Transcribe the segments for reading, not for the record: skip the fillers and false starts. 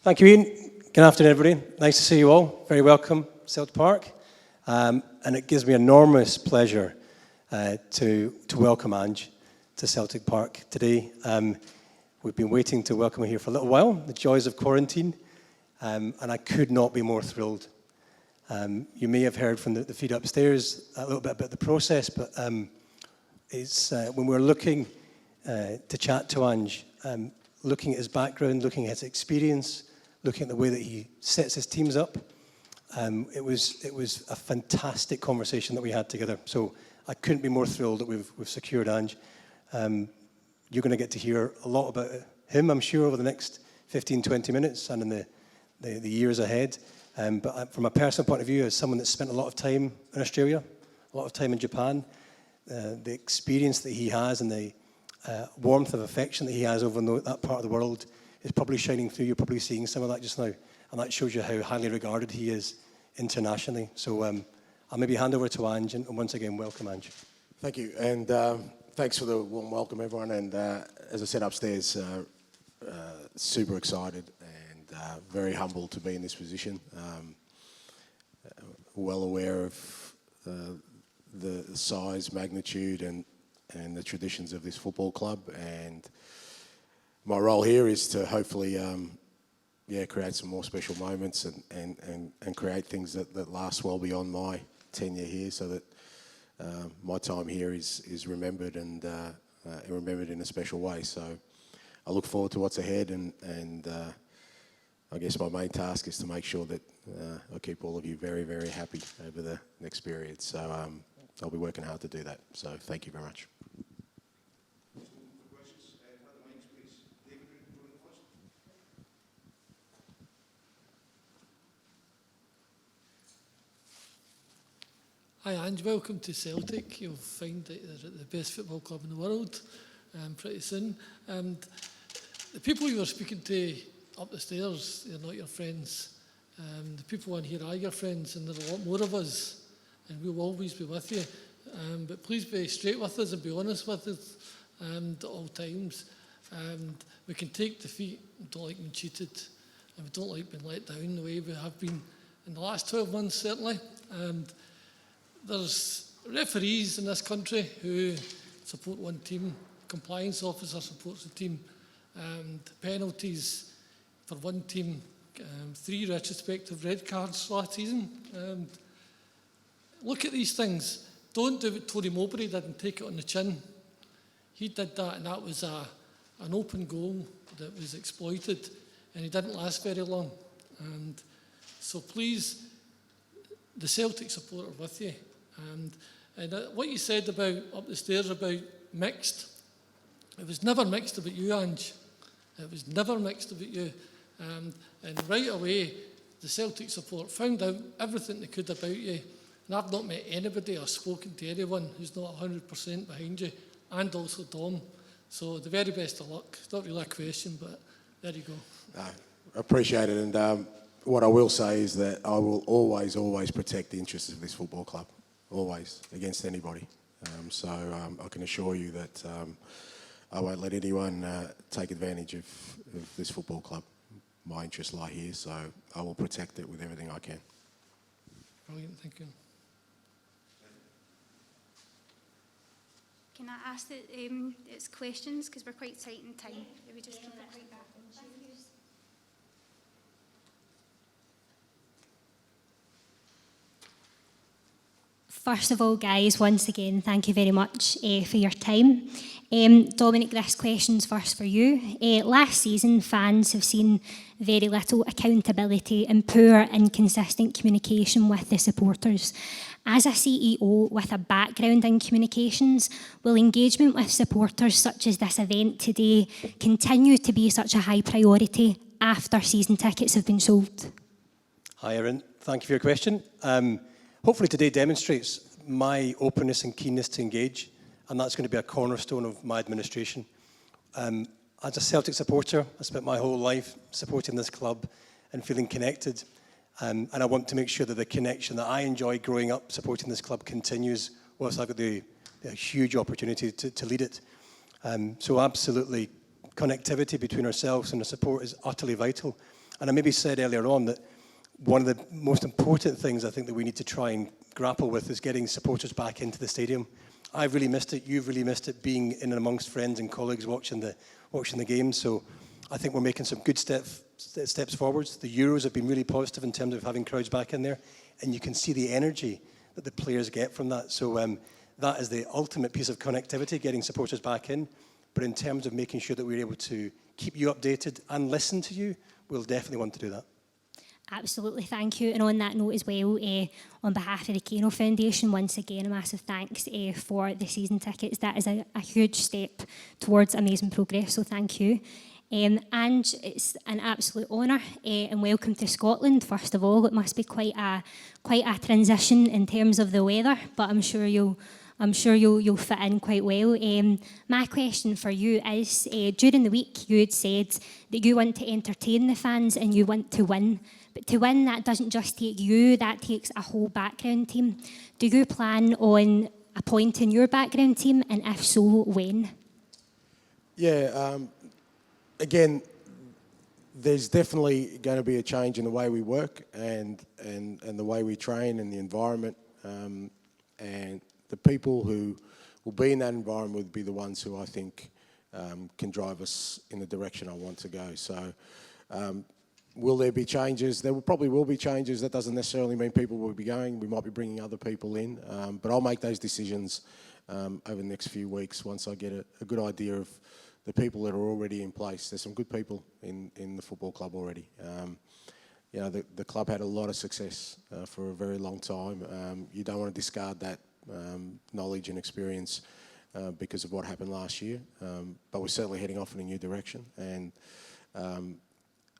Thank you, Ian. Good afternoon, everybody. Nice to see you all. Very welcome, Celtic Park. And it gives me enormous pleasure to welcome Ange to Celtic Park today. We've been waiting to welcome him here for a little while, the joys of quarantine, and I could not be more thrilled. You may have heard from the feed upstairs a little bit about the process, but it's when we're looking to chat to Ange, looking at his background, looking at his experience, looking at the way that he sets his teams up, it was a fantastic conversation that we had together. So I couldn't be more thrilled that we've secured Ange. You're going to get to hear a lot about him, I'm sure, over the next 15, 20 minutes and in the years ahead. But from a personal point of view, as someone that's spent a lot of time in Australia, a lot of time in Japan, the experience that he has and the warmth of affection that he has over that part of the world is probably shining through. You're probably seeing some of that just now. And that shows you how highly regarded he is internationally. So I'll maybe hand over to Ange, and once again, welcome, Ange. Thank you, and thanks for the warm welcome, everyone. And as I said upstairs, super excited and very humbled to be in this position. Well aware of the size, magnitude, and the traditions of this football club. And my role here is to hopefully, create some more special moments and create things that last well beyond my tenure here, so that my time here is remembered and remembered in a special way. So I look forward to what's ahead, and I guess my main task is to make sure that I keep all of you very, very happy over the next period. So I'll be working hard to do that. So thank you very much. Hi Ange, welcome to Celtic. You'll find that they're the best football club in the world pretty soon. And the people you were speaking to up the stairs, they're not your friends. The people in here are your friends, and there's a lot more of us, and we'll always be with you. But please be straight with us and be honest with us at all times. And we can take defeat. We don't like being cheated, and we don't like being let down the way we have been in the last 12 months, certainly. And there's referees in this country who support one team, compliance officer supports the team, and penalties for one team, 3 retrospective red cards last season. Look at these things. Don't do what Tony Mowbray did and take it on the chin. He did that, and that was an open goal that was exploited, and he didn't last very long. And so please, the Celtic support are with you. And what you said about up the stairs about mixed, it was never mixed about you, Ange. It was never mixed about you. And right away, the Celtic support found out everything they could about you. And I've not met anybody or spoken to anyone who's not 100% behind you, and also Tom. So the very best of luck. It's not really a question, but there you go. I appreciate it. And what I will say is that I will always, always protect the interests of this football club. Always, against anybody. So I can assure you that I won't let anyone take advantage of this football club. My interests lie here, so I will protect it with everything I can. Brilliant, thank you. Can I ask that it's questions, because we're quite tight in time? If we just keep it quite back. First of all, guys, once again, thank you very much for your time. Dominic, this question's first for you. Last season, fans have seen very little accountability and poor, inconsistent communication with the supporters. As a CEO with a background in communications, will engagement with supporters such as this event today continue to be such a high priority after season tickets have been sold? Hi, Erin. Thank you for your question. Hopefully today demonstrates my openness and keenness to engage, and that's going to be a cornerstone of my administration. As a Celtic supporter, I spent my whole life supporting this club and feeling connected, and I want to make sure that the connection that I enjoy growing up supporting this club continues whilst I've got the huge opportunity to lead it. So absolutely, connectivity between ourselves and the support is utterly vital. And I maybe said earlier on that one of the most important things I think that we need to try and grapple with is getting supporters back into the stadium. I've really missed it. You've really missed it, being in and amongst friends and colleagues watching the games. So I think we're making some good steps forwards. The Euros have been really positive in terms of having crowds back in there, and you can see the energy that the players get from that. So that is the ultimate piece of connectivity, getting supporters back in. But in terms of making sure that we're able to keep you updated and listen to you, we'll definitely want to do that. Absolutely, thank you. And on that note as well, on behalf of the Kano Foundation, once again, a massive thanks for the season tickets. That is a huge step towards amazing progress, so thank you. Ange, it's an absolute honour and welcome to Scotland. First of all, it must be quite a transition in terms of the weather, but I'm sure you'll fit in quite well. My question for you is, during the week you had said that you want to entertain the fans and you want to win. But to win, that doesn't just take you, that takes a whole background team. Do you plan on appointing your background team, and if so, when? Yeah, again, there's definitely going to be a change in the way we work and the way we train and the environment. And the people who will be in that environment will be the ones who I think can drive us in the direction I want to go. So will there be changes? There probably will be changes. That doesn't necessarily mean people will be going. We might be bringing other people in. But I'll make those decisions over the next few weeks once I get a good idea of the people that are already in place. There's some good people in the football club already. You know, the club had a lot of success for a very long time. You don't want to discard that knowledge and experience because of what happened last year. But we're certainly heading off in a new direction, and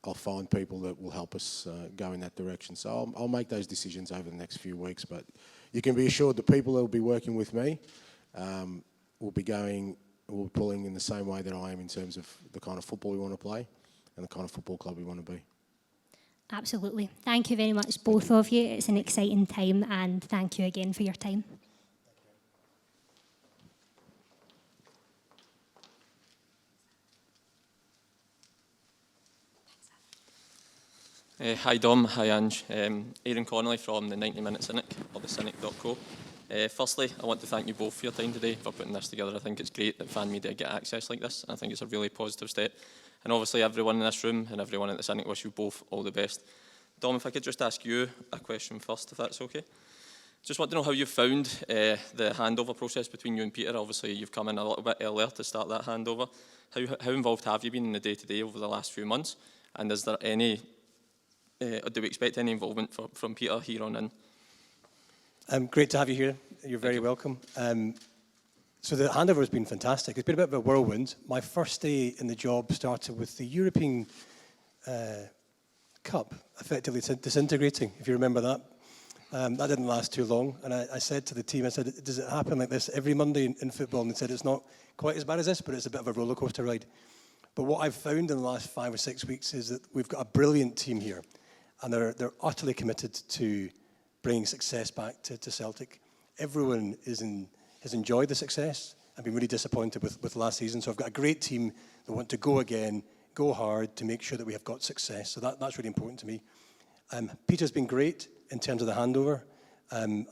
I'll find people that will help us go in that direction. So I'll make those decisions over the next few weeks. But you can be assured the people that will be working with me will be pulling in the same way that I am in terms of the kind of football we want to play and the kind of football club we want to be. Absolutely. Thank you very much, both of you. It's an exciting time, and thank you again for your time. Hi Dom, hi Ange. Aaron Connolly from the 90 Minute Cynic, or the cynic.co. Firstly, I want to thank you both for your time today, for putting this together. I think it's great that fan media get access like this, and I think it's a really positive step. And obviously everyone in this room and everyone at the Cynic wish you both all the best. Dom, if I could just ask you a question first, if that's okay. Just want to know how you found the handover process between you and Peter. Obviously you've come in a little bit earlier to start that handover. How involved have you been in the day-to-day over the last few months? And is there any... do we expect any involvement from Peter here on in? Great to have you here. You're very welcome. So the handover has been fantastic. It's been a bit of a whirlwind. My first day in the job started with the European Cup effectively disintegrating, if you remember that. That didn't last too long. And I said to the team, I said, does it happen like this every Monday in football? And they said, it's not quite as bad as this, but it's a bit of a roller coaster ride. But what I've found in the last 5 or 6 weeks is that we've got a brilliant team here. And they're utterly committed to bringing success back to Celtic. Everyone has enjoyed the success and been really disappointed with last season. So I've got a great team that want to go again, go hard to make sure that we have got success. So that's really important to me. Peter's been great in terms of the handover.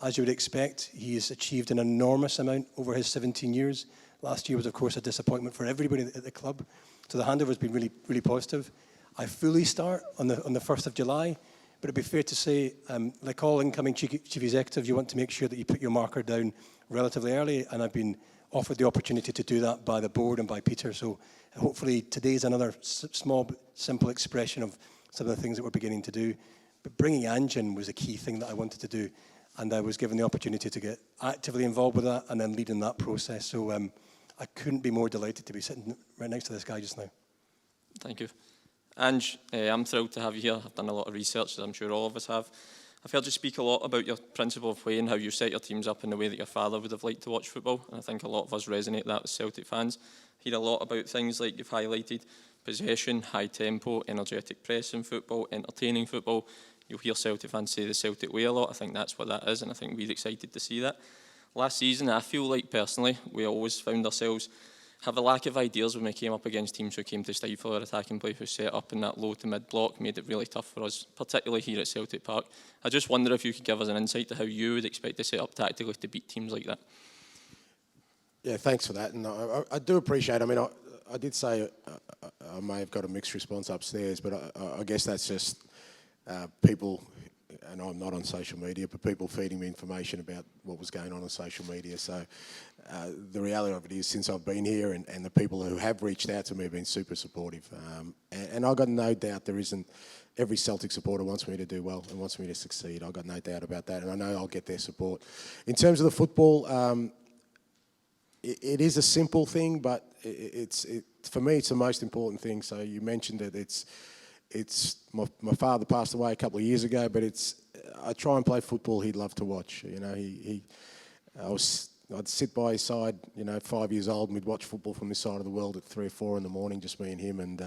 As you would expect, he has achieved an enormous amount over his 17 years. Last year was, of course, a disappointment for everybody at the club. So the handover has been really, really positive. I fully start on the 1st of July, but it'd be fair to say, like all incoming chief executives, you want to make sure that you put your marker down relatively early, and I've been offered the opportunity to do that by the board and by Peter. So hopefully today's another small, simple expression of some of the things that we're beginning to do. But bringing Ange in was a key thing that I wanted to do, and I was given the opportunity to get actively involved with that and then leading that process. So I couldn't be more delighted to be sitting right next to this guy just now. Thank you. Ange, I'm thrilled to have you here. I've done a lot of research, as I'm sure all of us have. I've heard you speak a lot about your principle of play and how you set your teams up in the way that your father would have liked to watch football. And I think a lot of us resonate that as Celtic fans. Hear a lot about things like you've highlighted: possession, high tempo, energetic pressing football, entertaining football. You'll hear Celtic fans say the Celtic way a lot. I think that's what that is, and I think we're excited to see that. Last season, I feel like personally, we always found ourselves have a lack of ideas when we came up against teams who came to stifle our attacking play, who set up in that low to mid block, made it really tough for us, particularly here at Celtic Park. I just wonder if you could give us an insight to how you would expect to set up tactically to beat teams like that. Yeah, thanks for that. And I do appreciate, I mean, I did say I may have got a mixed response upstairs, but I guess that's just people, and I'm not on social media, but people feeding me information about what was going on social media. So the reality of it is, since I've been here and the people who have reached out to me have been super supportive. And I've got no doubt every Celtic supporter wants me to do well and wants me to succeed. I've got no doubt about that, and I know I'll get their support. In terms of the football, it is a simple thing, but for me, it's the most important thing. So you mentioned it. It's my father passed away a couple of years ago, but I try and play football he'd love to watch. You know, I'd sit by his side, 5 years old, and we'd watch football from this side of the world at 3 or 4 in the morning, just me and him. And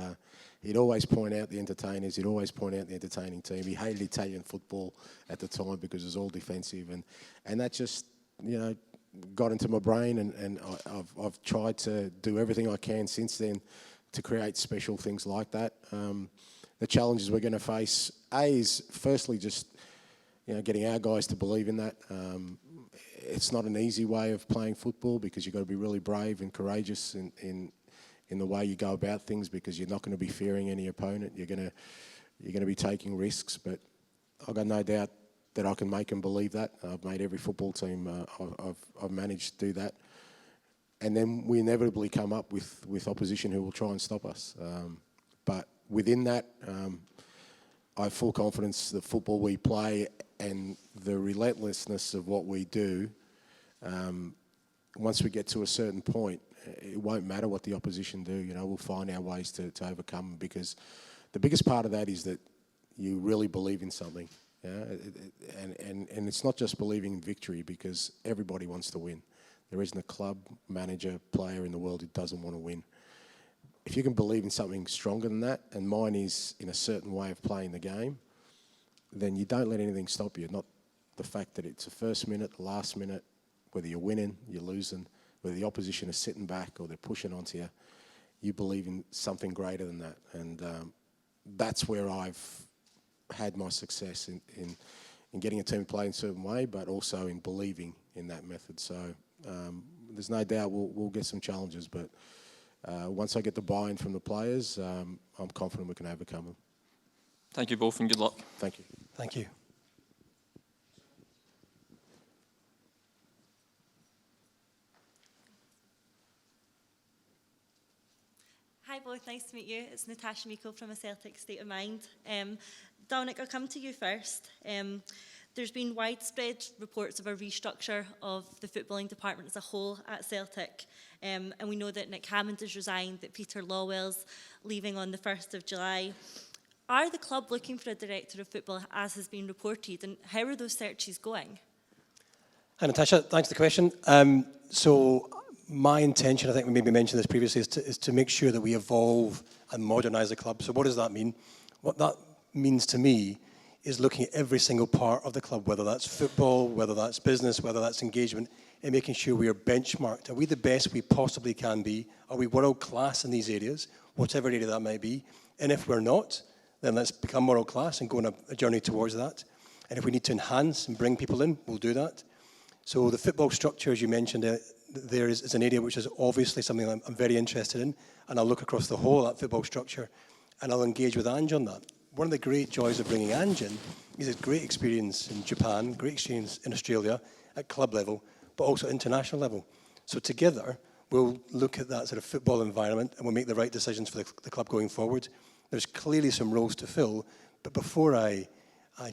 he'd always point out the entertainers. He'd always point out the entertaining team. He hated Italian football at the time because it was all defensive, and that just got into my brain. And I've tried to do everything I can since then to create special things like that. The challenges we're going to face, is firstly just getting our guys to believe in that. It's not an easy way of playing football because you've got to be really brave and courageous in the way you go about things, because you're not going to be fearing any opponent. You're going to be taking risks, but I've got no doubt that I can make them believe that. I've made every football team. I've managed to do that, and then we inevitably come up with opposition who will try and stop us. But within that, I have full confidence the football we play and the relentlessness of what we do, once we get to a certain point, it won't matter what the opposition do. We'll find our ways to overcome, because the biggest part of that is that you really believe in something. And it's not just believing in victory, because everybody wants to win. There isn't a club, manager, player in the world who doesn't want to win. If you can believe in something stronger than that, and mine is in a certain way of playing the game, then you don't let anything stop you. Not the fact that it's the first minute, the last minute, whether you're winning, you're losing, whether the opposition is sitting back or they're pushing onto you, you believe in something greater than that. And that's where I've had my success in getting a team to play in a certain way, but also in believing in that method. So there's no doubt we'll get some challenges, but once I get the buy-in from the players, I'm confident we can overcome them. Thank you both and good luck. Thank you. Thank you. Hi both, nice to meet you. It's Natasha Meikle from A Celtic State of Mind. Dominic, I'll come to you first. There's been widespread reports of a restructure of the footballing department as a whole at Celtic. And we know that Nick Hammond has resigned, that Peter Lawwell's leaving on the 1st of July. Are the club looking for a director of football, as has been reported, and how are those searches going? Hi Natasha, thanks for the question. So my intention, I think we maybe mentioned this previously, is to make sure that we evolve and modernise the club. So what does that mean? What that means to me is looking at every single part of the club, whether that's football, whether that's business, whether that's engagement, and making sure we are benchmarked. Are we the best we possibly can be? Are we world class in these areas, whatever area that may be? And if we're not, then let's become world class and go on a journey towards that. And if we need to enhance and bring people in, we'll do that. So the football structure, as you mentioned, there is an area which is obviously something I'm very interested in, and I'll look across the whole of that football structure, and I'll engage with Ange on that. One of the great joys of bringing Ange in is his great experience in Japan, great experience in Australia at club level, but also international level. So together, we'll look at that sort of football environment and we'll make the right decisions for the club going forward. There's clearly some roles to fill, but before I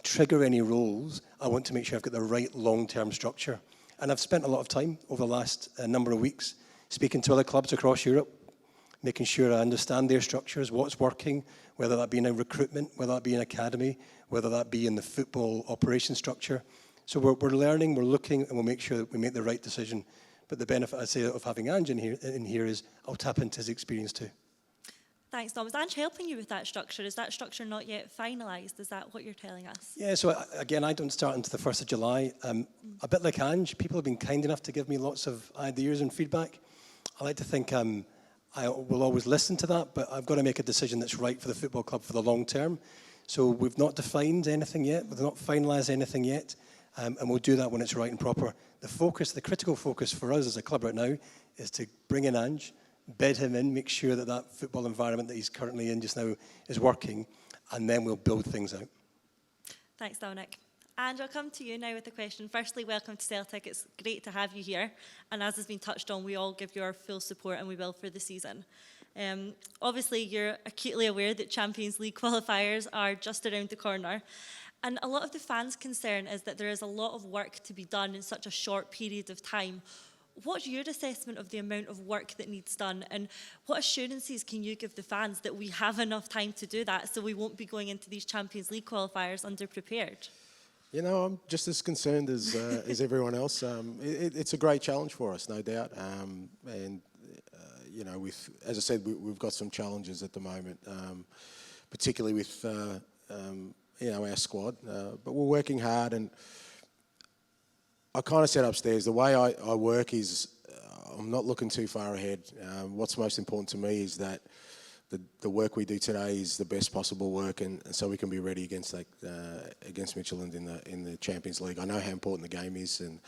trigger any roles, I want to make sure I've got the right long-term structure. And I've spent a lot of time over the last number of weeks speaking to other clubs across Europe, making sure I understand their structures, what's working, whether that be in a recruitment, whether that be in academy, whether that be in the football operation structure. So we're learning, we're looking, and we'll make sure that we make the right decision. But the benefit, I'd say, of having Ange in here is I'll tap into his experience too. Thanks, Dom. Is Ange helping you with that structure? Is that structure not yet finalised? Is that what you're telling us? Yeah, so again, I don't start until the 1st of July. A bit like Ange, people have been kind enough to give me lots of ideas and feedback. I like to think I will always listen to that, but I've got to make a decision that's right for the football club for the long term. So we've not defined anything yet, we've not finalised anything yet, and we'll do that when it's right and proper. The critical focus for us as a club right now is to bring in Ange, bed him in, make sure that that football environment that he's currently in just now is working, and then we'll build things out. Thanks, Dominic. And I'll come to you now with a question. Firstly, welcome to Celtic. It's great to have you here. And as has been touched on, we all give you our full support, and we will for the season. Obviously, you're acutely aware that Champions League qualifiers are just around the corner. And a lot of the fans' concern is that there is a lot of work to be done in such a short period of time. What's your assessment of the amount of work that needs done, and what assurances can you give the fans that we have enough time to do that so we won't be going into these Champions League qualifiers underprepared? You know, I'm just as concerned as everyone else. It's a great challenge for us, no doubt. You know, as I said, we've got some challenges at the moment, particularly with you know, our squad. But we're working hard, and I kind of said upstairs, the way I work is I'm not looking too far ahead. What's most important to me is that the work we do today is the best possible work, and so we can be ready against Midtjylland in the Champions League. I know how important the game is, and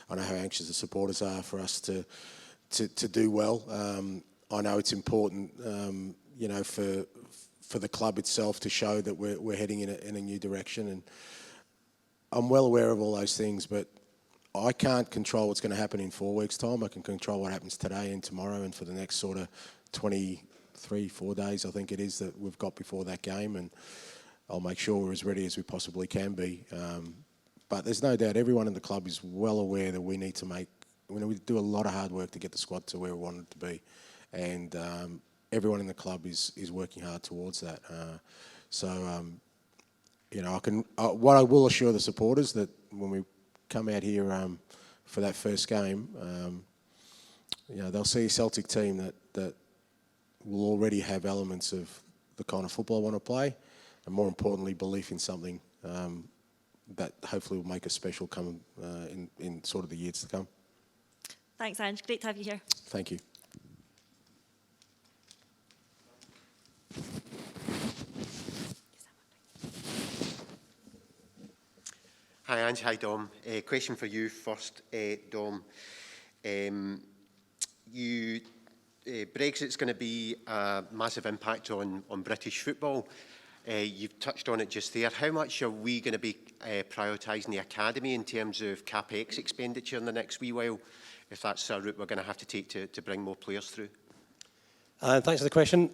I know how anxious the supporters are for us to do well. I know it's important, you know, for the club itself to show that we're heading in a new direction, and I'm well aware of all those things, but I can't control what's going to happen in 4 weeks' time. I can control what happens today and tomorrow and for the next sort of 23-4 days, I think it is, that we've got before that game, and I'll make sure we're as ready as we possibly can be. But there's no doubt everyone in the club is well aware that we need to do a lot of hard work to get the squad to where we want it to be, and everyone in the club is working hard towards that. You know, what I will assure the supporters that when we come out here for that first game, you know, they'll see a Celtic team that will already have elements of the kind of football I want to play, and more importantly, belief in something that hopefully will make us special come in sort of the years to come. Thanks, Ange. Great to have you here. Thank you. Hi Ange, hi Dom. Question for you first, Dom. Brexit's going to be a massive impact on British football. You've touched on it just there. How much are we going to be prioritising the academy in terms of CapEx expenditure in the next wee while, if that's a route we're going to have to take to bring more players through? Thanks for the question.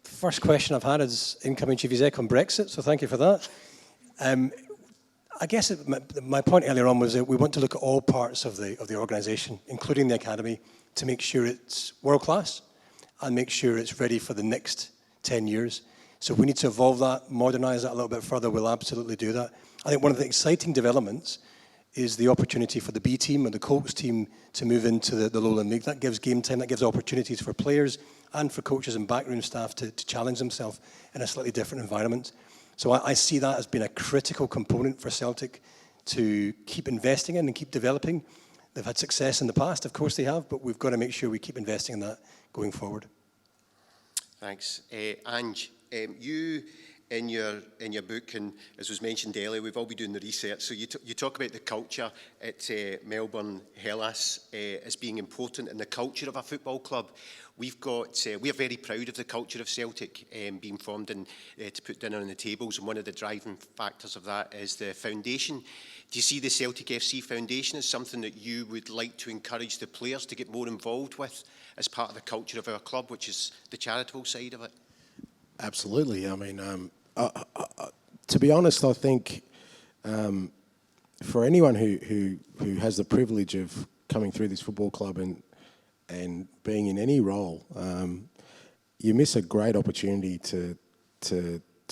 First question I've had is incoming chief exec on Brexit, so thank you for that. I guess my point earlier on was that we want to look at all parts of the organisation, including the academy, to make sure it's world class and make sure it's ready for the next 10 years. So if we need to evolve that, modernise that a little bit further, we'll absolutely do that. I think one of the exciting developments is the opportunity for the B team and the Colts team to move into the Lowland League. That gives game time, that gives opportunities for players and for coaches and backroom staff to challenge themselves in a slightly different environment. So I see that as being a critical component for Celtic to keep investing in and keep developing. They've had success in the past, of course they have, but we've got to make sure we keep investing in that going forward. Thanks. Ange, you in your book, and as was mentioned earlier, we've all been doing the research, so you talk about the culture at Melbourne Hellas as being important in the culture of a football club. We are very proud of the culture of Celtic being formed and to put dinner on the tables, and one of the driving factors of that is the foundation. Do you see the Celtic FC Foundation as something that you would like to encourage the players to get more involved with as part of the culture of our club, which is the charitable side of it? Absolutely. I mean, to be honest, I think for anyone who has the privilege of coming through this football club and being in any role, you miss a great opportunity to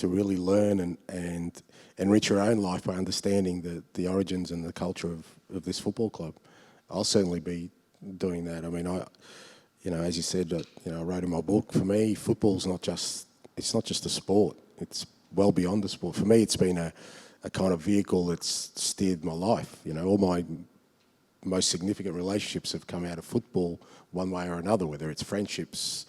really learn and enrich your own life by understanding the origins and the culture of this football club. I'll certainly be doing that. I mean, as you said, I wrote in my book, for me, football's not just a sport. It's well beyond the sport. For me, it's been a kind of vehicle that's steered my life. You know, all most significant relationships have come out of football one way or another, whether it's friendships,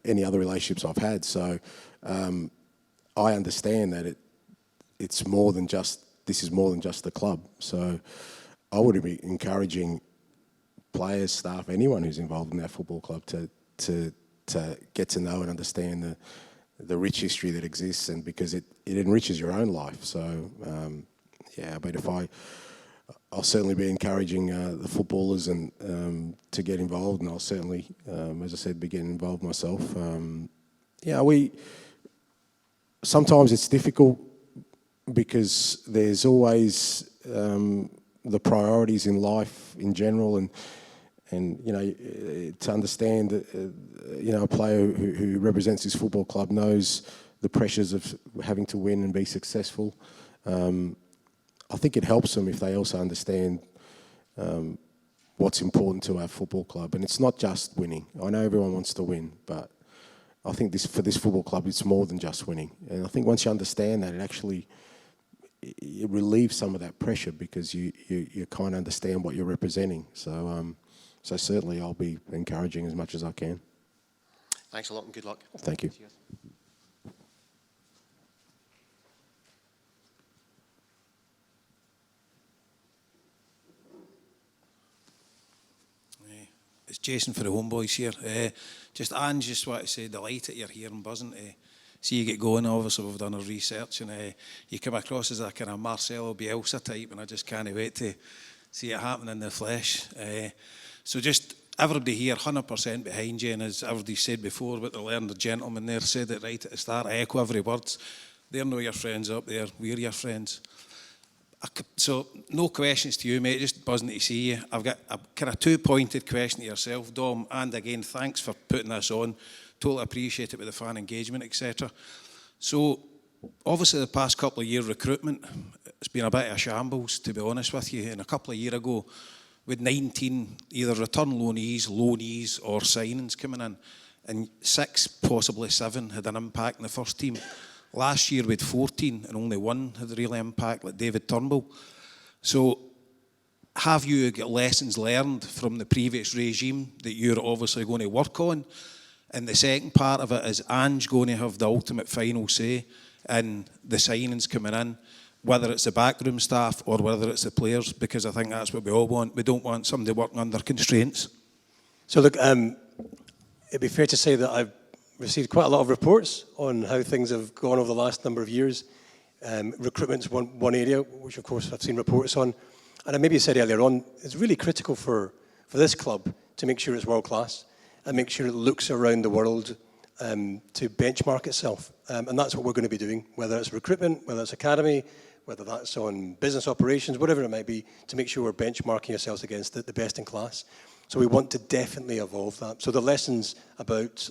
any other relationships I've had. So I understand that this is more than just the club. So I would be encouraging players, staff, anyone who's involved in that football club to get to know and understand the rich history that exists, and because it enriches your own life. So but I'll certainly be encouraging the footballers and to get involved, and I'll certainly, as I said, be getting involved myself. Sometimes it's difficult because there's always the priorities in life in general, and to understand that a player who represents his football club knows the pressures of having to win and be successful. I think it helps them if they also understand what's important to our football club, and it's not just winning. I know everyone wants to win, but I think for this football club, it's more than just winning. And I think once you understand that, it relieves some of that pressure, because you kind of understand what you're representing. So certainly I'll be encouraging as much as I can. Thanks a lot and good luck. Thank you. Cheers. It's Jason for the Homeboys here. Ange, just want to say delighted you're here and buzzing to see you get going. Obviously we've done our research, and you come across as a kind of Marcelo Bielsa type, and I just can't wait to see it happen in the flesh. So just everybody here 100% behind you, and as everybody said before, but the learned gentleman there said it right at the start, I echo every word. They're not your friends up there, we're your friends. So no questions to you, mate, just buzzing to see you. I've got a kind of two-pointed question to yourself, Dom, and again, thanks for putting this on. Totally appreciate it with the fan engagement, etc. So obviously the past couple of years recruitment, it's been a bit of a shambles, to be honest with you. And a couple of years ago, with 19 either return loanees or signings coming in, and 6, possibly 7 had an impact in the first team. Last year we had 14 and only 1 had a real impact, like David Turnbull. So have you got lessons learned from the previous regime that you're obviously going to work on? And the second part of it is Ange going to have the ultimate final say in the signings coming in, whether it's the backroom staff or whether it's the players, because I think that's what we all want. We don't want somebody working under constraints. So look, it'd be fair to say that I've received quite a lot of reports on how things have gone over the last number of years. Recruitment's one area, which of course I've seen reports on. And I maybe said earlier on, it's really critical for this club to make sure it's world class and make sure it looks around the world to benchmark itself. And that's what we're going to be doing, whether it's recruitment, whether it's academy, whether that's on business operations, whatever it might be, to make sure we're benchmarking ourselves against the best in class. So we want to definitely evolve that. So the lessons about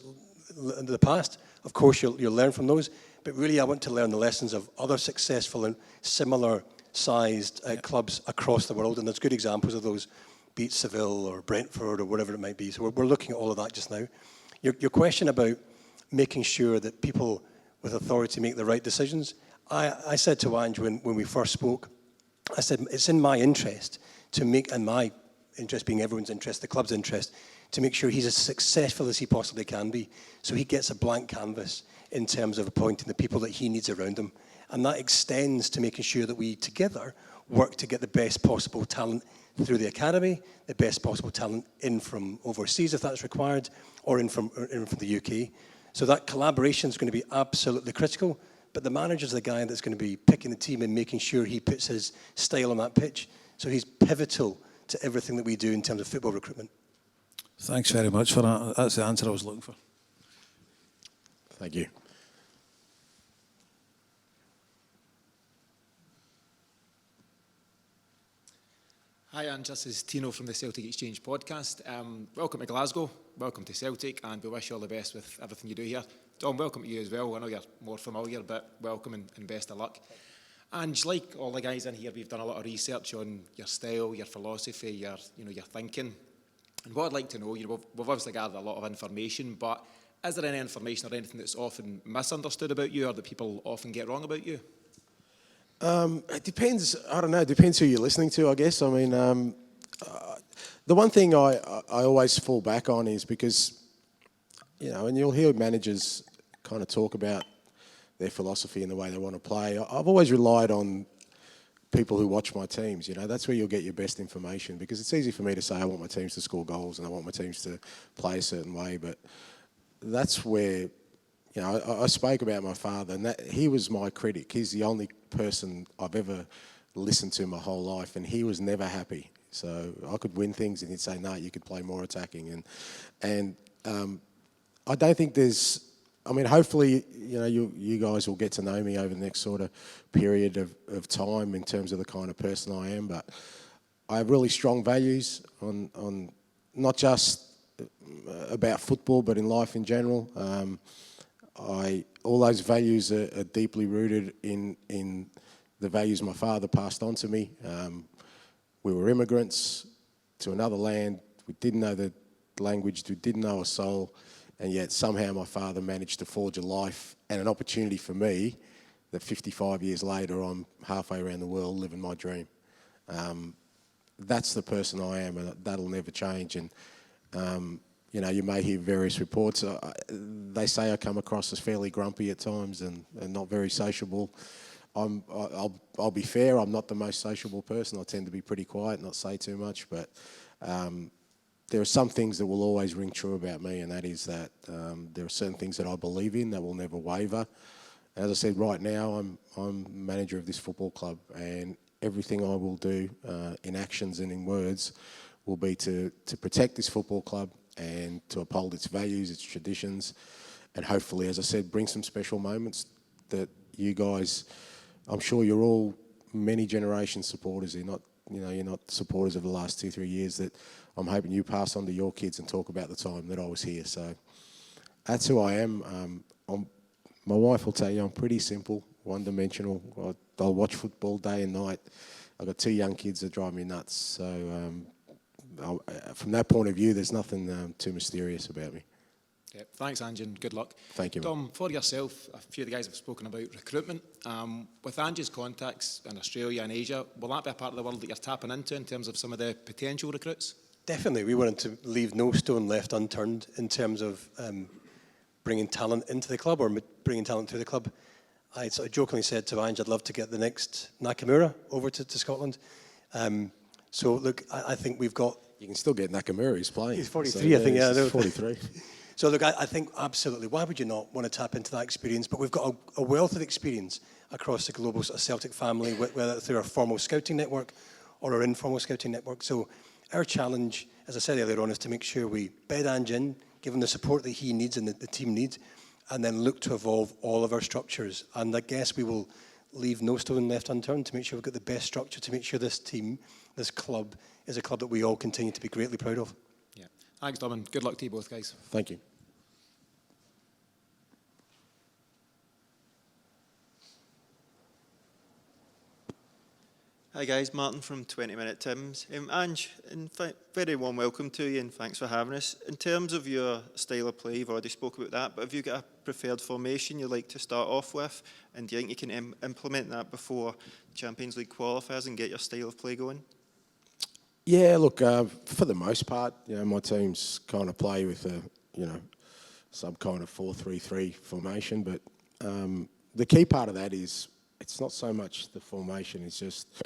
the past, of course you'll learn from those, but really I want to learn the lessons of other successful and similar sized clubs across the world, and there's good examples of those, be it Seville or Brentford or whatever it might be. So we're looking at all of that just now. Your question about making sure that people with authority make the right decisions, I said to Ange when we first spoke, I said it's in my interest to make, and my interest being everyone's interest, the club's interest, to make sure he's as successful as he possibly can be, so he gets a blank canvas in terms of appointing the people that he needs around him. And that extends to making sure that we together work to get the best possible talent through the academy, the best possible talent in from overseas if that's required, or in from the UK. So that collaboration is going to be absolutely critical, but the manager's the guy that's going to be picking the team and making sure he puts his style on that pitch. So he's pivotal to everything that we do in terms of football recruitment. Thanks very much for that. That's the answer I was looking for. Thank you. Hi Ange, this is Tino from the Celtic Exchange podcast. Welcome to Glasgow, welcome to Celtic, and we wish you all the best with everything you do here. Tom, welcome to you as well. I know you're more familiar, but welcome and best of luck. Ange, like all the guys in here, we've done a lot of research on your style, your philosophy, your thinking. And what I'd like to know, we've obviously gathered a lot of information, but is there any information or anything that's often misunderstood about you or that people often get wrong about you? It depends. I don't know. It depends who you're listening to, I guess. I mean, The one thing I always fall back on is because, and you'll hear managers kind of talk about their philosophy and the way they want to play. I've always relied on people who watch my teams. That's where you'll get your best information, because it's easy for me to say I want my teams to score goals and I want my teams to play a certain way, but that's where, I spoke about my father, and that he was my critic. He's the only person I've ever listened to my whole life, and he was never happy. So I could win things and he'd say, no, you could play more attacking. And I don't think hopefully, you guys will get to know me over the next sort of period of time in terms of the kind of person I am. But I have really strong values on not just about football, but in life in general. All those values are deeply rooted in the values my father passed on to me. We were immigrants to another land. We didn't know the language. We didn't know a soul. And yet somehow my father managed to forge a life and an opportunity for me that 55 years later I'm halfway around the world living my dream. That's the person I am, and that'll never change. And, you may hear various reports. They say I come across as fairly grumpy at times and not very sociable. I'll be fair, I'm not the most sociable person. I tend to be pretty quiet, not say too much, but there are some things that will always ring true about me, and that is that there are certain things that I believe in that will never waver. As I said, right now I'm manager of this football club, and everything I will do in actions and in words will be to protect this football club and to uphold its values, its traditions, and hopefully, as I said, bring some special moments that you guys, I'm sure you're all many generations supporters. You're not supporters of the last 2-3 years, that I'm hoping you pass on to your kids and talk about the time that I was here. So that's who I am. My wife will tell you I'm pretty simple, one-dimensional. I'll watch football day and night. I've got 2 young kids that drive me nuts. So from that point of view, there's nothing too mysterious about me. Yeah, thanks, Ange, and good luck. Thank you. Tom, for yourself, a few of the guys have spoken about recruitment. With Ange's contacts in Australia and Asia, will that be a part of the world that you're tapping into in terms of some of the potential recruits? Definitely. We wanted to leave no stone left unturned in terms of bringing talent into the club or bringing talent to the club. I sort of jokingly said to Ange, I'd love to get the next Nakamura over to Scotland. So, look, I think we've got... You can still get Nakamura, he's playing. He's 43, I think, yeah. He's 43. So, look, I think absolutely, why would you not want to tap into that experience? But we've got a wealth of experience across the global sort of Celtic family, whether through our formal scouting network or our informal scouting network. So our challenge, as I said earlier on, is to make sure we bed Ange in, give him the support that he needs and the team needs, and then look to evolve all of our structures. And I guess we will leave no stone left unturned to make sure we've got the best structure, to make sure this team, this club, is a club that we all continue to be greatly proud of. Yeah. Thanks, Tom, and good luck to you both, guys. Thank you. Hi guys, Martin from 20 Minute Tims. Ange, very warm welcome to you and thanks for having us. In terms of your style of play, you've already spoke about that, but have you got a preferred formation you like to start off with? And do you think you can implement that before Champions League qualifiers and get your style of play going? Yeah, look, for the most part, my teams kind of play with some kind of 4-3-3 formation, but the key part of that is it's not so much the formation, it's just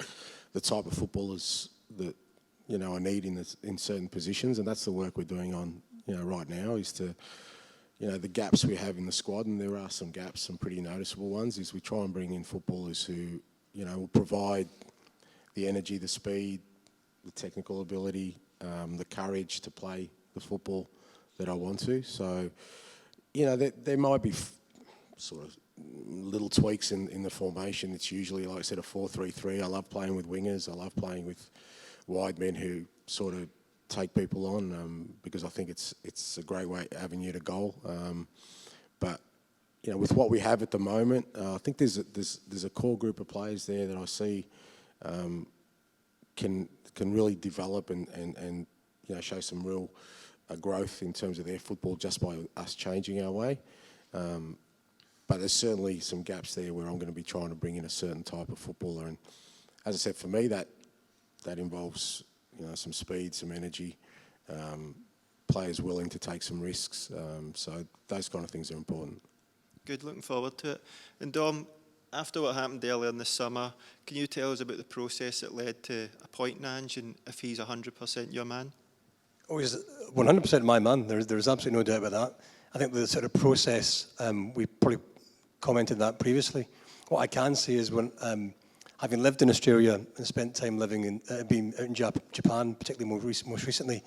the type of footballers that, I need in certain positions, and that's the work we're doing on, right now, is to, the gaps we have in the squad, and there are some gaps, some pretty noticeable ones, is we try and bring in footballers who, will provide the energy, the speed, the technical ability, the courage to play the football that I want to. So, there might be sort of little tweaks in the formation. It's usually, like I said, a 4-3-3. I love playing with wingers. I love playing with wide men who sort of take people on because I think it's a great avenue to goal. But with what we have at the moment, I think there's a core group of players there that I see can really develop and show some real growth in terms of their football just by us changing our way. But there's certainly some gaps there where I'm going to be trying to bring in a certain type of footballer. And as I said, for me, that involves some speed, some energy, players willing to take some risks. So those kind of things are important. Good, looking forward to it. And Dom, after what happened earlier in the summer, can you tell us about the process that led to appointing Ange and if he's 100% your man? Oh, he's 100% my man. There's absolutely no doubt about that. I think the sort of process, we probably commented that previously. What I can say is when, having lived in Australia and spent time living in, being out in Japan, particularly most recently,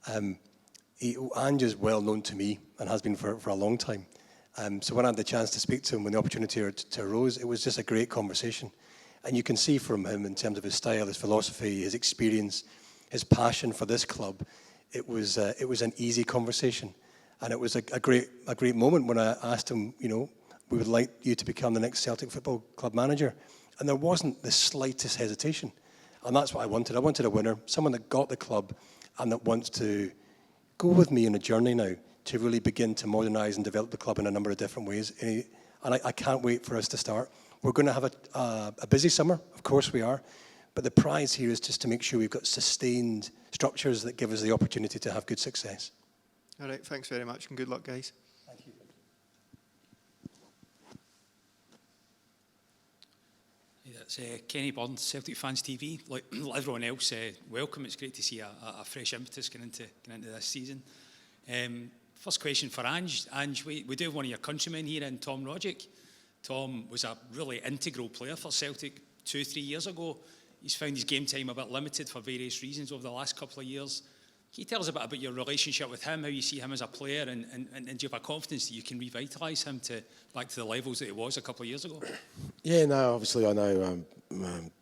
Ange is well known to me and has been for a long time. So when I had the chance to speak to him when the opportunity arose, it was just a great conversation. And you can see from him in terms of his style, his philosophy, his experience, his passion for this club. It was an easy conversation. And it was a great moment when I asked him, we would like you to become the next Celtic Football Club manager. And there wasn't the slightest hesitation. And that's what I wanted. I wanted a winner, someone that got the club and that wants to go with me on a journey now to really begin to modernise and develop the club in a number of different ways. And I can't wait for us to start. We're going to have a busy summer, of course we are, but the prize here is just to make sure we've got sustained structures that give us the opportunity to have good success. All right, thanks very much and good luck, guys. Thank you. It's Kenny Burns, Celtic Fans TV. Like everyone else, welcome. It's great to see a fresh impetus going into this season. First question for Ange. Ange, we do have one of your countrymen here in Tom Rogic. Tom was a really integral player for Celtic 2-3 years ago. He's found his game time a bit limited for various reasons over the last couple of years. Can you tell us a bit about your relationship with him, how you see him as a player, and do you have a confidence that you can revitalise him back to the levels that he was a couple of years ago? Yeah, no, obviously I know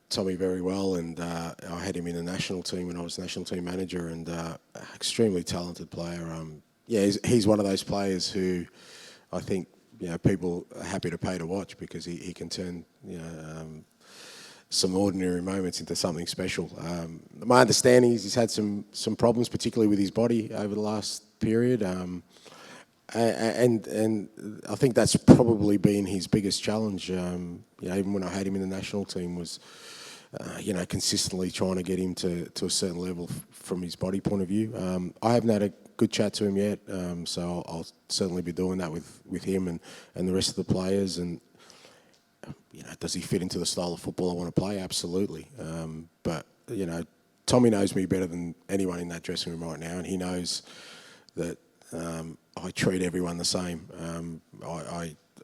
Tommy very well, and I had him in the national team when I was national team manager, and extremely talented player. He's one of those players who I think people are happy to pay to watch because he can turn some ordinary moments into something special. My understanding is he's had some problems, particularly with his body over the last period, and I think that's probably been his biggest challenge. Even when I had him in the national team, was consistently trying to get him to a certain level from his body point of view. I haven't had a good chat to him yet, so I'll certainly be doing that with him and the rest of the players. And does he fit into the style of football I want to play? Absolutely. But Tommy knows me better than anyone in that dressing room right now, and he knows that I treat everyone the same.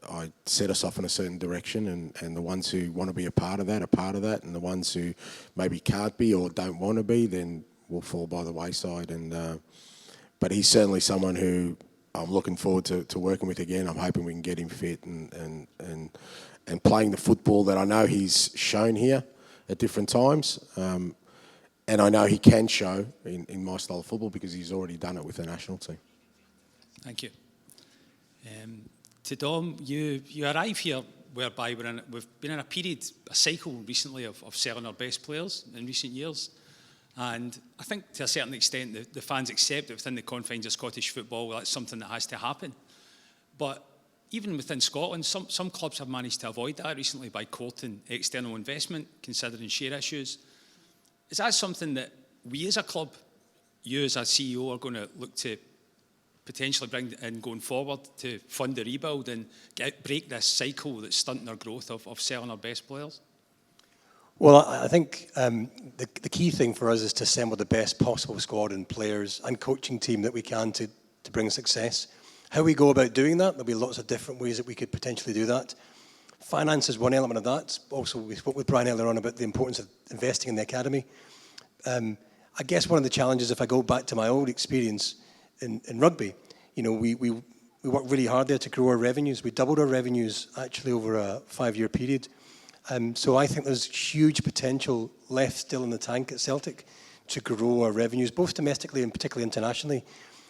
I set us off in a certain direction, and the ones who want to be a part of that are part of that, and the ones who maybe can't be or don't want to be, then will fall by the wayside. But he's certainly someone who I'm looking forward to working with again. I'm hoping we can get him fit and playing the football that I know he's shown here at different times. And I know he can show in my style of football because he's already done it with the national team. Thank you. To Dom, you arrive here whereby we've been in a cycle recently of selling our best players in recent years. And I think to a certain extent the fans accept that within the confines of Scottish football that's something that has to happen. But even within Scotland, some clubs have managed to avoid that recently by courting external investment, considering share issues. Is that something that we as a club, you as a CEO, are going to look to potentially bring in going forward to fund the rebuild and break this cycle that's stunting our growth of selling our best players? Well, I think the key thing for us is to assemble the best possible squad and players and coaching team that we can to bring success. How we go about doing that, there'll be lots of different ways that we could potentially do that. Finance is one element of that. Also, we spoke with Brian earlier on about the importance of investing in the academy. I guess one of the challenges, if I go back to my old experience in rugby, we worked really hard there to grow our revenues. We doubled our revenues actually over a 5-year period. So I think there's huge potential left still in the tank at Celtic to grow our revenues, both domestically and particularly internationally.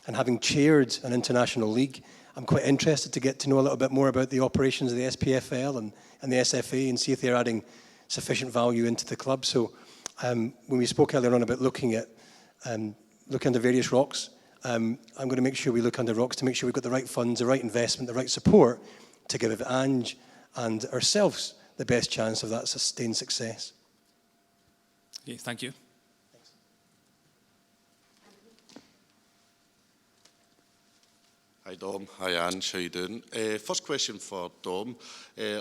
And having chaired an international league, I'm quite interested to get to know a little bit more about the operations of the SPFL and the SFA and see if they're adding sufficient value into the club. So when we spoke earlier on about looking under various rocks, I'm going to make sure we look under rocks to make sure we've got the right funds, the right investment, the right support to give Ange and ourselves the best chance of that sustained success. Okay, thank you. Thanks. Hi Dom, hi Ange, how you doing? First question for Dom.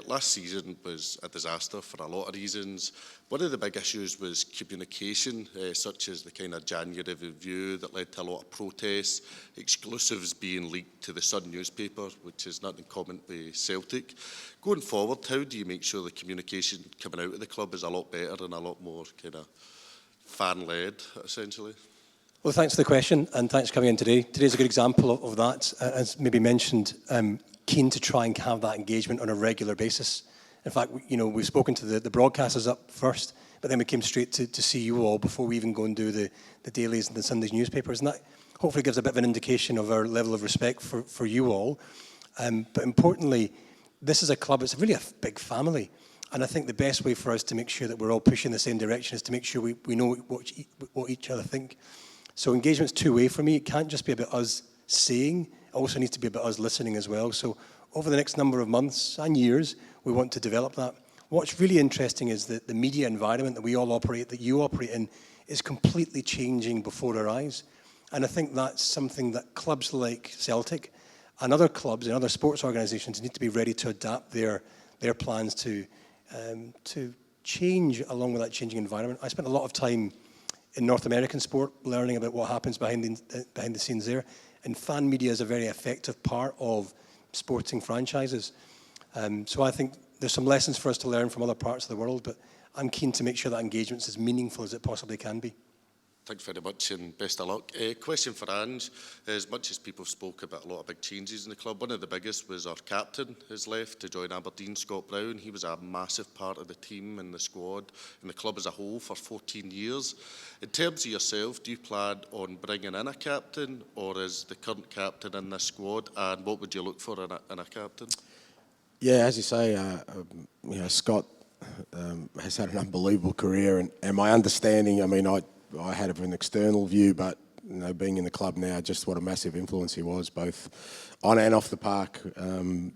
Last season was a disaster for a lot of reasons. One of the big issues was communication, such as the kind of January review that led to a lot of protests, exclusives being leaked to the Sun newspaper, which is not in common with Celtic. Going forward, how do you make sure the communication coming out of the club is a lot better and a lot more kind of fan-led, essentially? Well, thanks for the question, and thanks for coming in today. Today's a good example of that. As maybe mentioned, keen to try and have that engagement on a regular basis. In fact, we've spoken to the broadcasters up first, but then we came straight to see you all before we even go and do the dailies and the Sunday's newspapers. And that hopefully gives a bit of an indication of our level of respect for you all. But importantly, this is a club, it's really a big family. And I think the best way for us to make sure that we're all pushing in the same direction is to make sure we know what each other think. So engagement's two-way for me. It can't just be about us saying, it also needs to be about us listening as well. So over the next number of months and years, we want to develop that. What's really interesting is that the media environment that we all operate, that you operate in, is completely changing before our eyes. And I think that's something that clubs like Celtic and other clubs and other sports organisations need to be ready to adapt their plans to change along with that changing environment. I spent a lot of time in North American sport, learning about what happens behind the scenes there. And fan media is a very effective part of sporting franchises. So I think there's some lessons for us to learn from other parts of the world, but I'm keen to make sure that engagement is as meaningful as it possibly can be. Thanks very much and best of luck. Question for Ange. As much as people spoke about a lot of big changes in the club, one of the biggest was our captain has left to join Aberdeen, Scott Brown. He was a massive part of the team and the squad and the club as a whole for 14 years. In terms of yourself, do you plan on bringing in a captain, or is the current captain in this squad, and what would you look for in a captain? Yeah, as you say, Scott has had an unbelievable career, and my understanding, I had an external view, but being in the club now, just what a massive influence he was, both on and off the park. A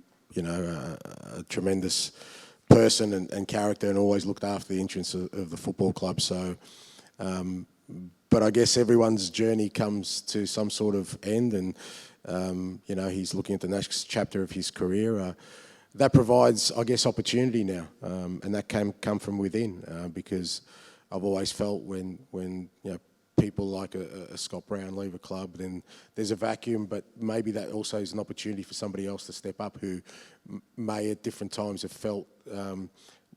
tremendous person and character, and always looked after the interests of the football club. So, but I guess everyone's journey comes to some sort of end, and he's looking at the next chapter of his career. That provides, I guess, opportunity now, and that can come from within, because I've always felt when people like a Scott Brown leave a club, then there's a vacuum, but maybe that also is an opportunity for somebody else to step up who may at different times have felt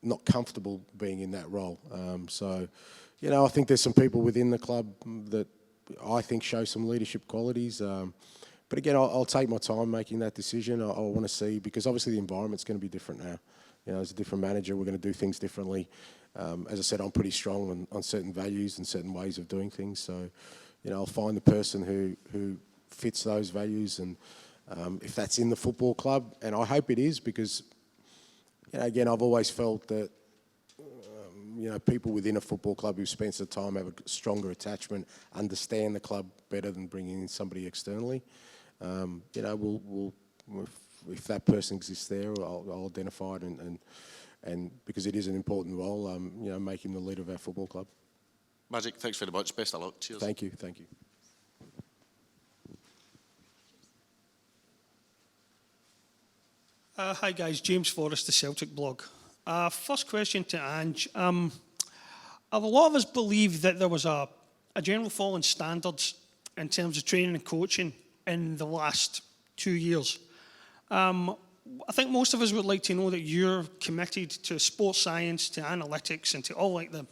not comfortable being in that role. I think there's some people within the club that I think show some leadership qualities. But again, I'll take my time making that decision. I want to see, because obviously the environment's going to be different now. As a different manager, we're going to do things differently. As I said, I'm pretty strong on certain values and certain ways of doing things. So, I'll find the person who fits those values, and if that's in the football club, and I hope it is, because, again, I've always felt that, people within a football club who spend the time have a stronger attachment, understand the club better than bringing in somebody externally. If that person exists there, I'll identify it and because it is an important role, make him the leader of our football club. Magic, thanks very much. Best of luck. Cheers. Thank you. Hi guys, James Forrest, the Celtic blog. First question to Ange. A lot of us believe that there was a general fall in standards in terms of training and coaching in the last 2 years. I think most of us would like to know that you're committed to sports science, to analytics, and to all the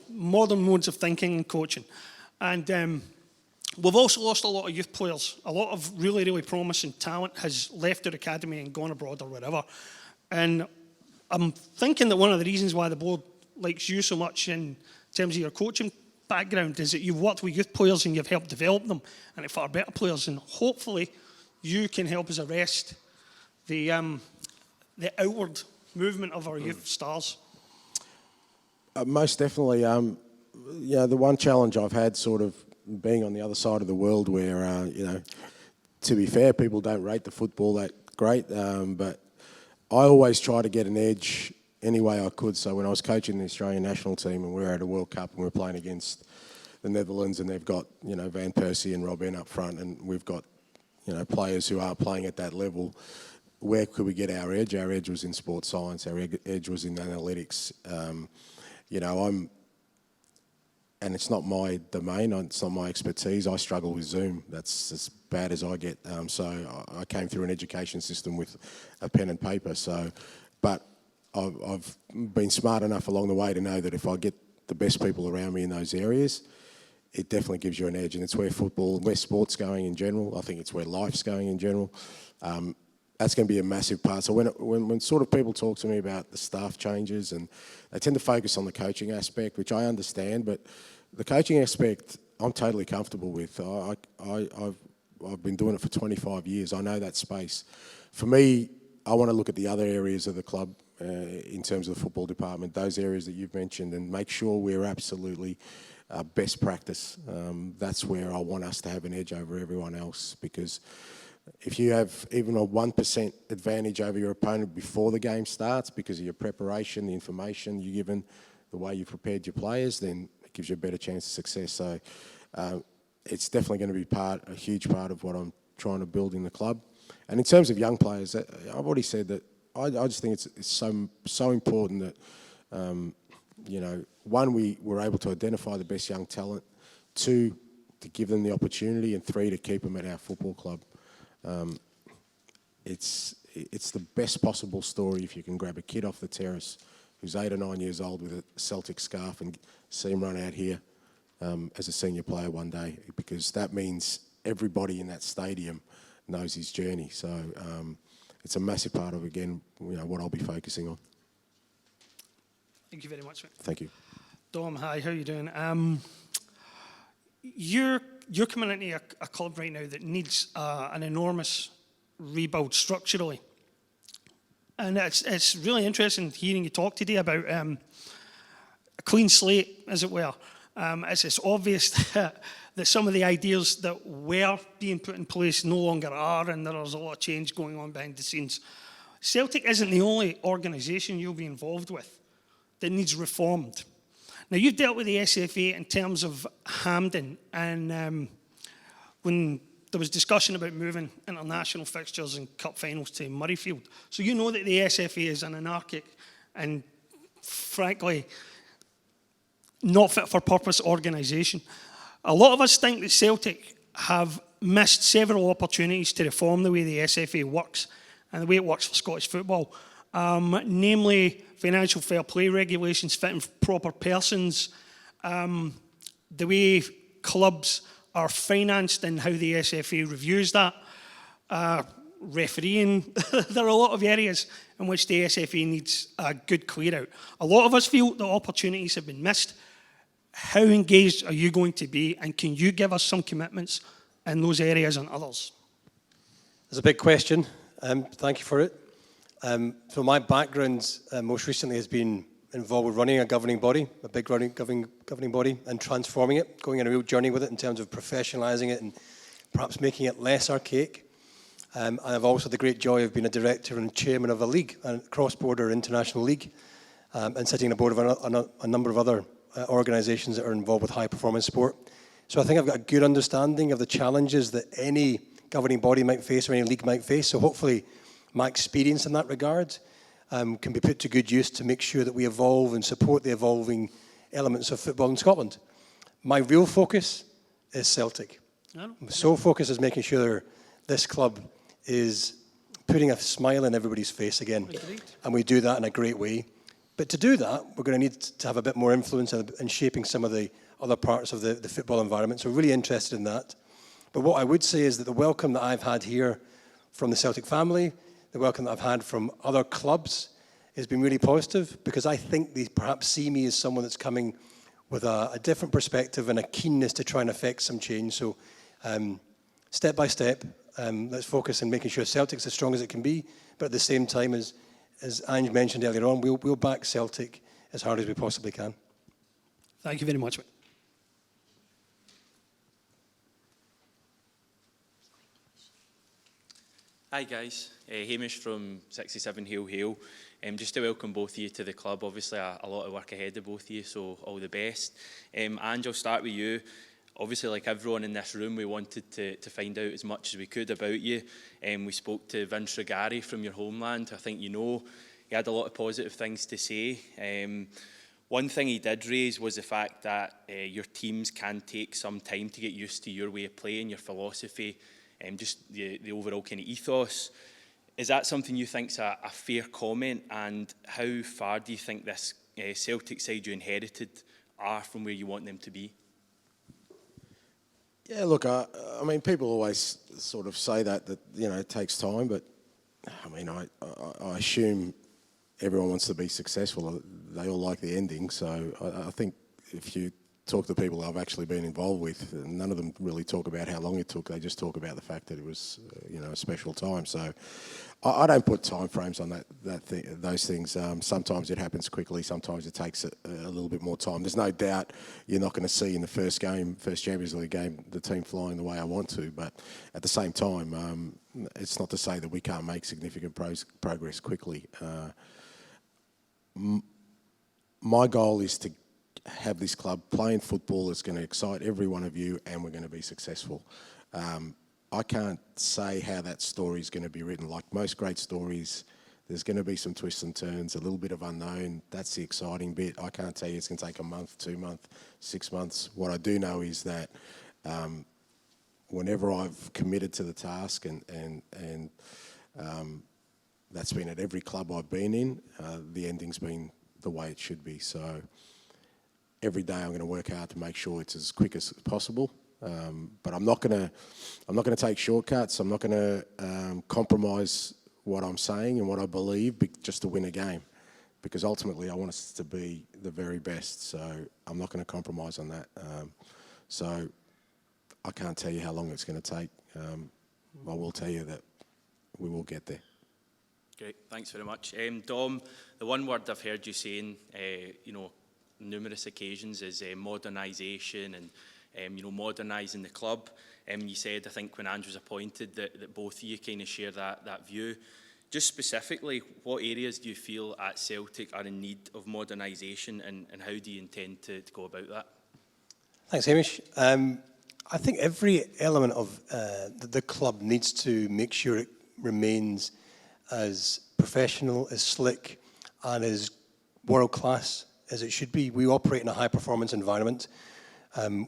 modern modes of thinking and coaching. And we've also lost a lot of youth players. A lot of really, really promising talent has left our academy and gone abroad or wherever. And I'm thinking that one of the reasons why the board likes you so much in terms of your coaching background is that you've worked with youth players and you've helped develop them and make far better players. And hopefully you can help us arrest the outward movement of our youth stars. Most definitely. The one challenge I've had, sort of being on the other side of the world, where to be fair, people don't rate the football that great, but I always try to get an edge any way I could. So when I was coaching the Australian national team and we were at a World Cup and we were playing against the Netherlands, and they've got Van Persie and Robben up front, and we've got players who are playing at that level, where could we get our edge? Our edge was in sports science. Our edge was in analytics. And it's not my domain. It's not my expertise. I struggle with Zoom. That's as bad as I get. So I came through an education system with a pen and paper. But I've been smart enough along the way to know that if I get the best people around me in those areas, it definitely gives you an edge. And it's where sport's going in general. I think it's where life's going in general. That's going to be a massive part. So when sort of people talk to me about the staff changes, and they tend to focus on the coaching aspect, which I understand, but the coaching aspect I'm totally comfortable with. I've been doing it for 25 years. I know that space. For me, I want to look at the other areas of the club in terms of the football department, those areas that you've mentioned, and make sure we're absolutely best practice. That's where I want us to have an edge over everyone else, because if you have even a 1% advantage over your opponent before the game starts because of your preparation, the information you're given, the way you've prepared your players, then it gives you a better chance of success. So it's definitely going to be a huge part of what I'm trying to build in the club. And in terms of young players, I've already said that I just think it's so important that, one, we were able to identify the best young talent, two, to give them the opportunity, and three, to keep them at our football club. It's the best possible story if you can grab a kid off the terrace who's 8 or 9 years old with a Celtic scarf and see him run out here as a senior player one day, because that means everybody in that stadium knows his journey. So it's a massive part of, again, what I'll be focusing on. Thank you very much, mate. Thank you. Dom, hi, how are you doing? You're coming into a club right now that needs an enormous rebuild structurally. And it's really interesting hearing you talk today about a clean slate, as it were. It's obvious that some of the ideas that were being put in place no longer are, and there's a lot of change going on behind the scenes. Celtic isn't the only organisation you'll be involved with that needs reformed. Now, you've dealt with the SFA in terms of Hampden, and when there was discussion about moving international fixtures and cup finals to Murrayfield. So you know that the SFA is an anarchic and, frankly, not fit for purpose organisation. A lot of us think that Celtic have missed several opportunities to reform the way the SFA works and the way it works for Scottish football. Namely, financial fair play regulations fitting for proper persons, the way clubs are financed and how the SFA reviews that, refereeing. There are a lot of areas in which the SFA needs a good clear out. A lot of us feel that opportunities have been missed. How engaged are you going to be, and can you give us some commitments in those areas and others? It's a big question. Thank you for it. So my background most recently has been involved with running a governing body, a big governing body, and transforming it, going on a real journey with it in terms of professionalising it and perhaps making it less archaic. And I've also the great joy of being a director and chairman of a league, a cross-border international league, and sitting on the board of a number of other organisations that are involved with high-performance sport. So I think I've got a good understanding of the challenges that any governing body might face or any league might face. So hopefully my experience in that regard can be put to good use to make sure that we evolve and support the evolving elements of football in Scotland. My real focus is Celtic. My sole focus is making sure this club is putting a smile on everybody's face again. Agreed. And we do that in a great way. But to do that, we're going to need to have a bit more influence in shaping some of the other parts of the football environment. So we're really interested in that. But what I would say is that the welcome that I've had here from the Celtic family, the welcome that I've had from other clubs has been really positive, because I think they perhaps see me as someone that's coming with a different perspective and a keenness to try and affect some change. So step by step, let's focus on making sure Celtic's as strong as it can be, but at the same time, as Ange mentioned earlier on, we'll back Celtic as hard as we possibly can. Thank you very much. Hi guys, Hamish from 67 Hail Hail. Just to welcome both of you to the club. Obviously a lot of work ahead of both of you, so all the best. Ange, I'll start with you. obviously, like everyone in this room, we wanted to find out as much as we could about you. We spoke to Vince Regari from your homeland. I think you know he had a lot of positive things to say. One thing he did raise was the fact that your teams can take some time to get used to your way of playing, your philosophy, and just the overall kind of ethos. Is that something you think's a fair comment? And how far do you think this Celtic side you inherited are from where you want them to be? Yeah, look, I mean, people always sort of say that you know, it takes time, but I mean, I assume everyone wants to be successful. They all like the ending, so I think if you talk to people I've actually been involved with, none of them really talk about how long it took. They just talk about the fact that it was, you know, a special time. So I don't put time frames on those things. Sometimes it happens quickly. Sometimes it takes a little bit more time. There's no doubt you're not going to see in the first Champions League game, the team flying the way I want to. But at the same time, it's not to say that we can't make significant progress quickly. My goal is to have this club playing football that's going to excite every one of you, and we're going to be successful. I can't say how that story is going to be written. Like most great stories, there's going to be some twists and turns, a little bit of unknown. That's the exciting bit. I can't tell you it's going to take a month, 2 months, 6 months. What I do know is that whenever I've committed to the task, and that's been at every club I've been in, the ending's been the way it should be. So every day I'm going to work hard to make sure it's as quick as possible. But I'm not going to take shortcuts. I'm not going to compromise what I'm saying and what I believe just to win a game, because ultimately I want us to be the very best. So I'm not going to compromise on that. So I can't tell you how long it's going to take. I will tell you that we will get there. Great, thanks very much. Dom, the one word I've heard you saying, you know, numerous occasions is modernisation and, you know, modernising the club. You said, I think, when Ange was appointed, that both of you kind of share that view. Just specifically, what areas do you feel at Celtic are in need of modernisation, and how do you intend to go about that? Thanks, Hamish. I think every element of the club needs to make sure it remains as professional, as slick, and as world-class as it should be. We operate in a high-performance environment.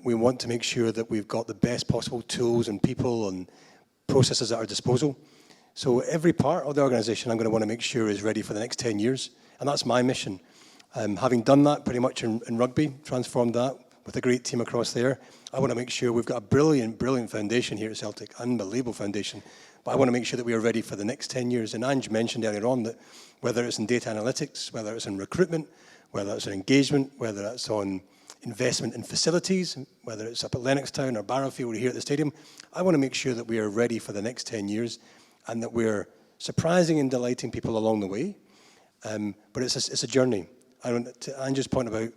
We want to make sure that we've got the best possible tools and people and processes at our disposal. So every part of the organisation I'm going to want to make sure is ready for the next 10 years, and that's my mission. Having done that pretty much in rugby, transformed that with a great team across there, I want to make sure we've got a brilliant foundation here at Celtic, unbelievable foundation. But I want to make sure that we are ready for the next 10 years. And Ange mentioned earlier on that whether it's in data analytics, whether it's in recruitment, whether it's in engagement, whether it's on investment in facilities, whether it's up at Lennoxtown or Barrowfield or here at the stadium, I want to make sure that we are ready for the next 10 years and that we're surprising and delighting people along the way. But it's a journey. And to Ange's point about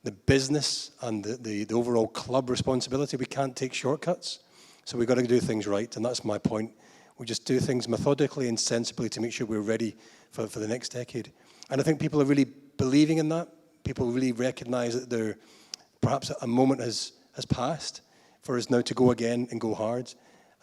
the business and the overall club responsibility, we can't take shortcuts. So we've got to do things right, and that's my point. We just do things methodically and sensibly to make sure we're ready for the next decade. And I think people are really believing in that. People really recognise that perhaps a moment has passed for us now to go again and go hard.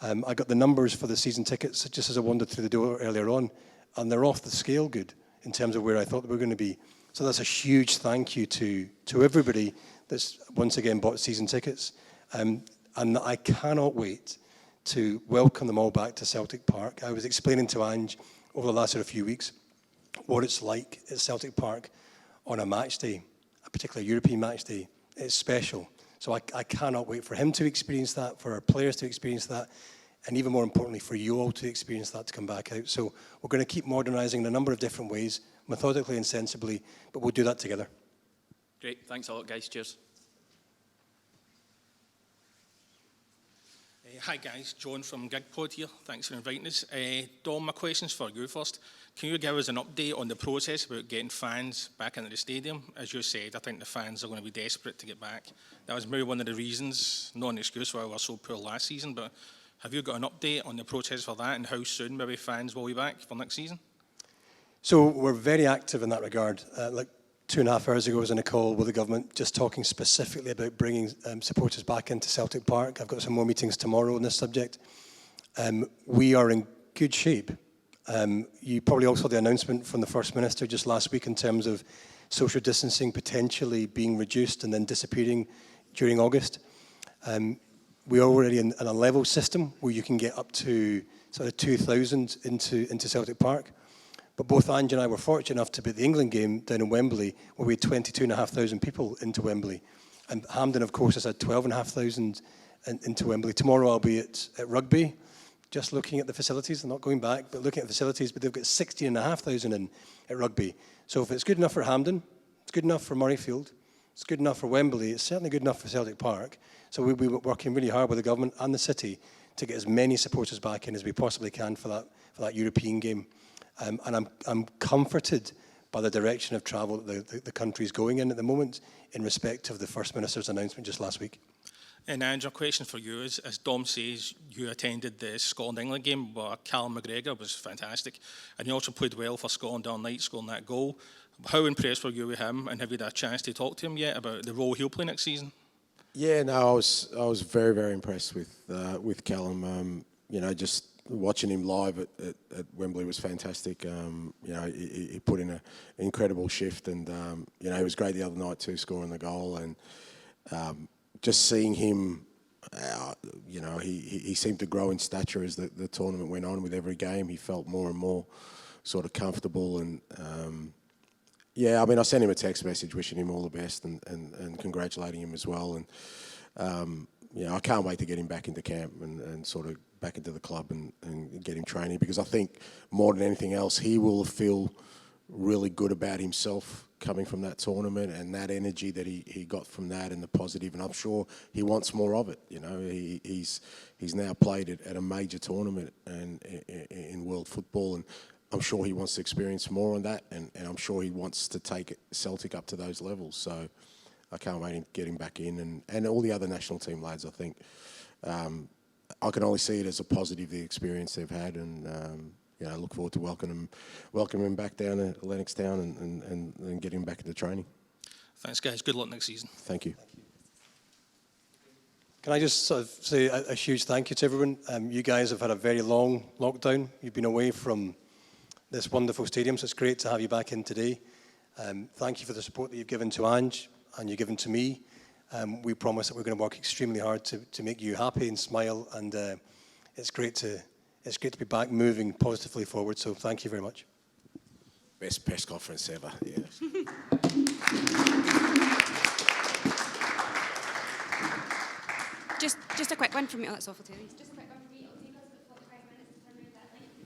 I got the numbers for the season tickets just as I wandered through the door earlier on, and they're off the scale good in terms of where I thought they were going to be. So that's a huge thank you to everybody that's once again bought season tickets. And I cannot wait to welcome them all back to Celtic Park. I was explaining to Ange over the last few weeks what it's like at Celtic Park on a match day, a particular European match day. It's special. So I cannot wait for him to experience that, for our players to experience that, and even more importantly, for you all to experience that, to come back out. So we're going to keep modernising in a number of different ways, methodically and sensibly, but we'll do that together. Great, thanks a lot, guys. Cheers. Hi guys, John from GigPod here. Thanks for inviting us. Dom, my question's for you first. Can you give us an update on the process about getting fans back into the stadium? As you said, I think the fans are going to be desperate to get back. That was maybe one of the reasons, not an excuse why we were so poor last season, but have you got an update on the process for that and how soon maybe fans will be back for next season? So we're very active in that regard. 2.5 hours ago, I was in a call with the government just talking specifically about bringing supporters back into Celtic Park. I've got some more meetings tomorrow on this subject. We are in good shape. You probably all saw the announcement from the First Minister just last week in terms of social distancing potentially being reduced and then disappearing during August. We're already in a level system where you can get up to sort of 2,000 into Celtic Park. But both Ange and I were fortunate enough to be at the England game down in Wembley, where we had 22,500 people into Wembley. And Hampden, of course, has had 12,500 into Wembley. Tomorrow I'll be at rugby, just looking at the facilities. I'm not going back, but looking at the facilities. But they've got 16,500 in at rugby. So if it's good enough for Hampden, it's good enough for Murrayfield, it's good enough for Wembley, it's certainly good enough for Celtic Park. So we'll be working really hard with the government and the city to get as many supporters back in as we possibly can for that European game. And I'm comforted by the direction of travel that the country is going in at the moment in respect of the First Minister's announcement just last week. And Ange, a question for you is, as Dom says, you attended the Scotland-England game where Callum McGregor was fantastic, and he also played well for Scotland all night, scoring that goal. How impressed were you with him, and have you had a chance to talk to him yet about the role he'll play next season? Yeah, no, I was very, very impressed with Callum. Just watching him live at Wembley was fantastic. He put in an incredible shift, and he was great the other night too, scoring the goal. And just seeing him, he seemed to grow in stature as the tournament went on. With every game, he felt more and more sort of comfortable. And I sent him a text message wishing him all the best and congratulating him as well. And I can't wait to get him back into camp and sort of back into the club and get him training, because I think more than anything else, he will feel really good about himself coming from that tournament and that energy that he got from that and the positive. And I'm sure he wants more of it. He's now played at a major tournament and in world football, and I'm sure he wants to experience more on that, and I'm sure he wants to take Celtic up to those levels. So I can't wait to get him back in, and all the other national team lads. I think I can only see it as a positive, the experience they've had, and I look forward to welcoming him back down to Lennoxtown and get him back into training. Thanks, guys. Good luck next season. Thank you. Can I just sort of say a huge thank you to everyone? You guys have had a very long lockdown. You've been away from this wonderful stadium, so it's great to have you back in today. Thank you for the support that you've given to Ange and you've given to me. We promise that we're going to work extremely hard to make you happy and smile, and it's great to be back moving positively forward, so thank you very much. Best press conference ever, yeah. Just a quick one from me. Oh, that's awful, Terry.